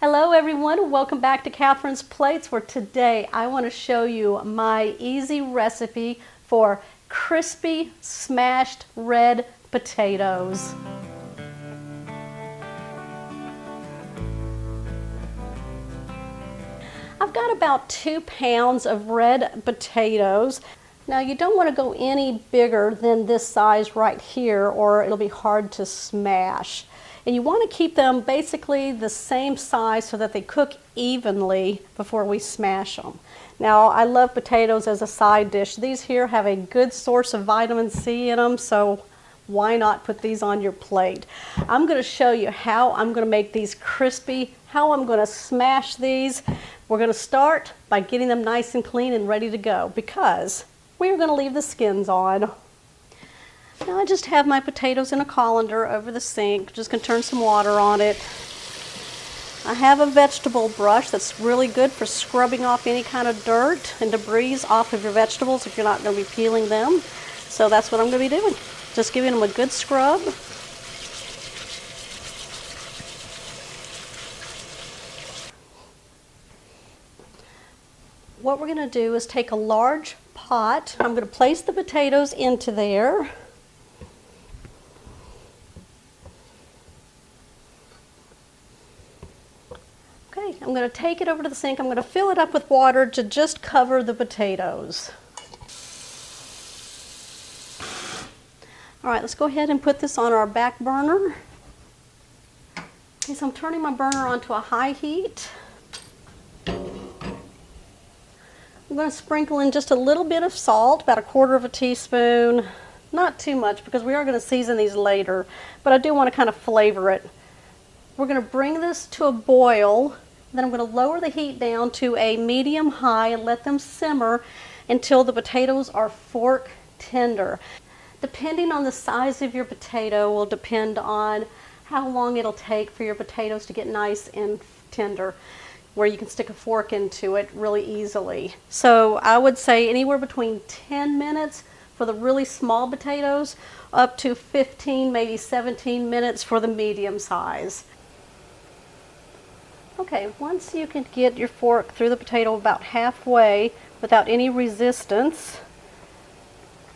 Hello everyone, welcome back to Catherine's Plates, where today I want to show you my easy recipe for crispy smashed red potatoes. I've got about 2 pounds of red potatoes. Now you don't want to go any bigger than this size right here or it'll be hard to smash. And you want to keep them basically the same size so that they cook evenly before we smash them. Now I love potatoes as a side dish. These here have a good source of vitamin C in them, so why not put these on your plate? I'm going to show you how I'm going to make these crispy, how I'm going to smash these. We're going to start by getting them nice and clean and ready to go because we're going to leave the skins on. Now I just have my potatoes in a colander over the sink. Just going to turn some water on it. I have a vegetable brush that's really good for scrubbing off any kind of dirt and debris off of your vegetables if you're not going to be peeling them. So that's what I'm going to be doing. Just giving them a good scrub. What we're going to do is take a large pot. I'm going to place the potatoes into there. Okay, I'm going to take it over to the sink. I'm going to fill it up with water to just cover the potatoes. All right, let's go ahead and put this on our back burner. Okay, so I'm turning my burner onto a high heat. I'm going to sprinkle in just a little bit of salt, about 1/4 teaspoon. Not too much because we are going to season these later, but I do want to kind of flavor it. We're going to bring this to a boil. Then I'm going to lower the heat down to a medium-high and let them simmer until the potatoes are fork tender. Depending on the size of your potato will depend on how long it'll take for your potatoes to get nice and tender, where you can stick a fork into it really easily. So I would say anywhere between 10 minutes for the really small potatoes up to 15, maybe 17 minutes for the medium size. Okay, once you can get your fork through the potato about halfway without any resistance,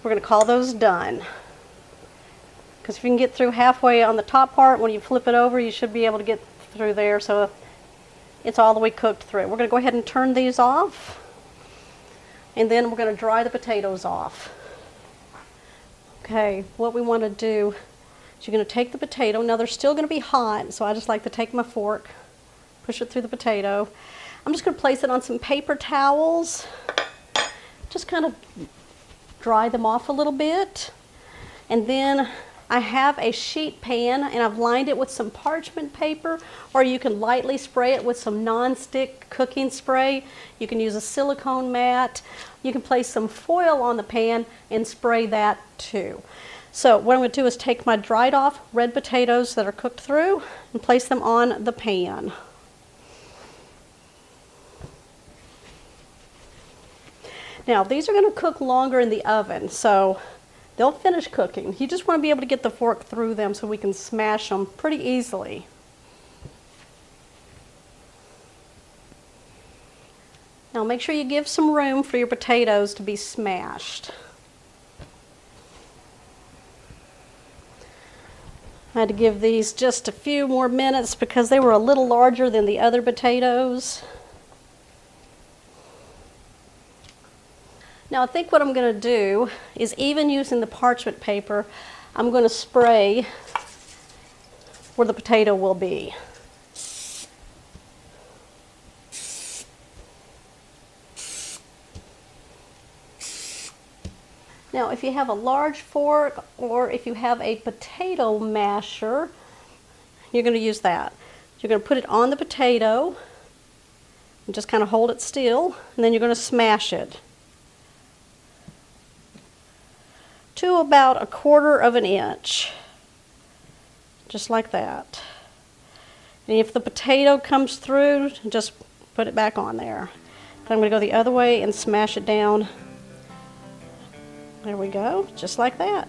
we're going to call those done. Because if you can get through halfway on the top part, when you flip it over, you should be able to get through there so it's all the way cooked through. We're going to go ahead and turn these off, and then we're going to dry the potatoes off. Okay, what we want to do is you're going to take the potato. Now they're still going to be hot, so I just like to take my fork, push it through the potato. I'm just going to place it on some paper towels. Just kind of dry them off a little bit. And then I have a sheet pan and I've lined it with some parchment paper, or you can lightly spray it with some non-stick cooking spray. You can use a silicone mat. You can place some foil on the pan and spray that too. So what I'm going to do is take my dried off red potatoes that are cooked through and place them on the pan. Now these are going to cook longer in the oven, so they'll finish cooking. You just want to be able to get the fork through them so we can smash them pretty easily. Now make sure you give some room for your potatoes to be smashed. I had to give these just a few more minutes because they were a little larger than the other potatoes. Now I think what I'm going to do is, even using the parchment paper, I'm going to spray where the potato will be. Now if you have a large fork or if you have a potato masher, you're going to use that. You're going to put it on the potato and just kind of hold it still, and then you're going to smash it to about 1/4 inch, just like that. And if the potato comes through, just put it back on there. Then I'm going to go the other way and smash it down. There we go, just like that.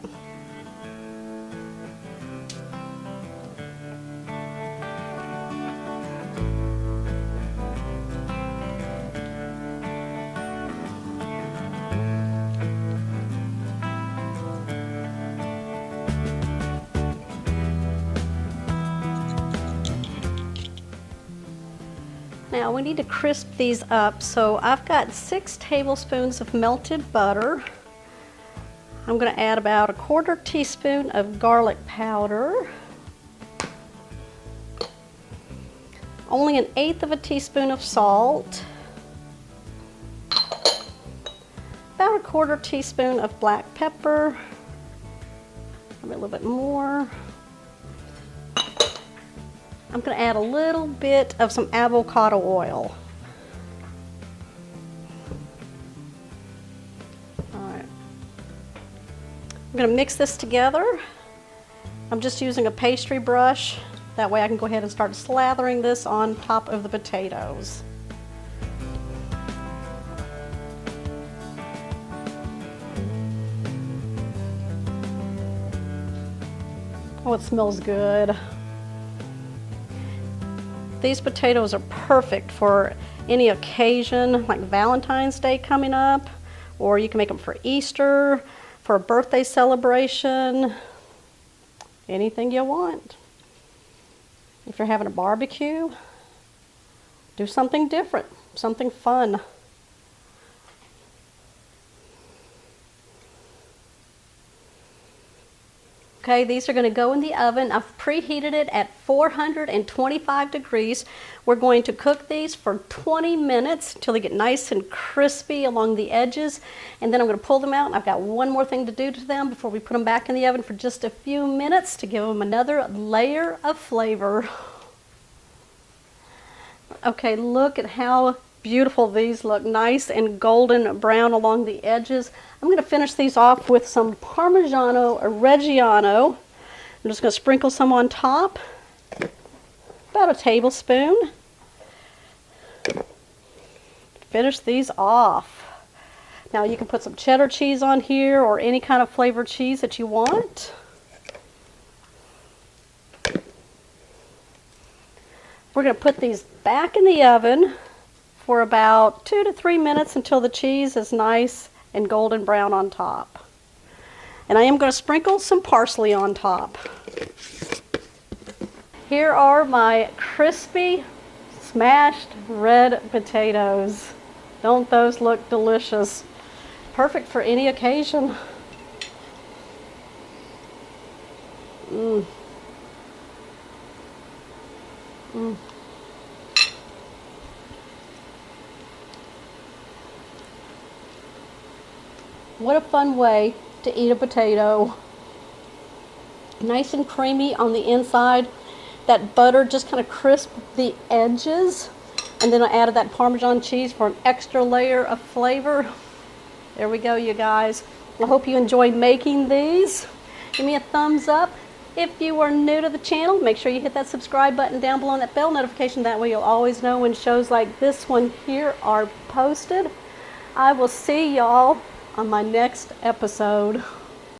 Now we need to crisp these up, so I've got 6 tablespoons of melted butter. I'm going to add about 1/4 teaspoon of garlic powder, only 1/8 of a teaspoon of salt, about 1/4 teaspoon of black pepper, maybe a little bit more. I'm going to add a little bit of some avocado oil. All right. I'm going to mix this together. I'm just using a pastry brush. That way I can go ahead and start slathering this on top of the potatoes. Oh, it smells good. These potatoes are perfect for any occasion, like Valentine's Day coming up, or you can make them for Easter, for a birthday celebration, anything you want. If you're having a barbecue, do something different, something fun. Okay, these are going to go in the oven. I've preheated it at 425 degrees. We're going to cook these for 20 minutes until they get nice and crispy along the edges. And then I'm going to pull them out. And I've got one more thing to do to them before we put them back in the oven for just a few minutes to give them another layer of flavor. Okay, look at how beautiful these look, nice and golden brown along the edges. I'm going to finish these off with some Parmigiano Reggiano. I'm just going to sprinkle some on top, about a tablespoon. Finish these off. Now you can put some cheddar cheese on here or any kind of flavored cheese that you want. We're going to put these back in the oven for about 2 to 3 minutes until the cheese is nice and golden brown on top. And I am going to sprinkle some parsley on top. Here are my crispy, smashed red potatoes. Don't those look delicious? Perfect for any occasion. Mmm. Mmm. What a fun way to eat a potato. Nice and creamy on the inside. That butter just kind of crisped the edges. And then I added that Parmesan cheese for an extra layer of flavor. There we go, you guys. I hope you enjoy making these. Give me a thumbs up. If you are new to the channel, make sure you hit that subscribe button down below and that bell notification. That way you'll always know when shows like this one here are posted. I will see y'all on my next episode.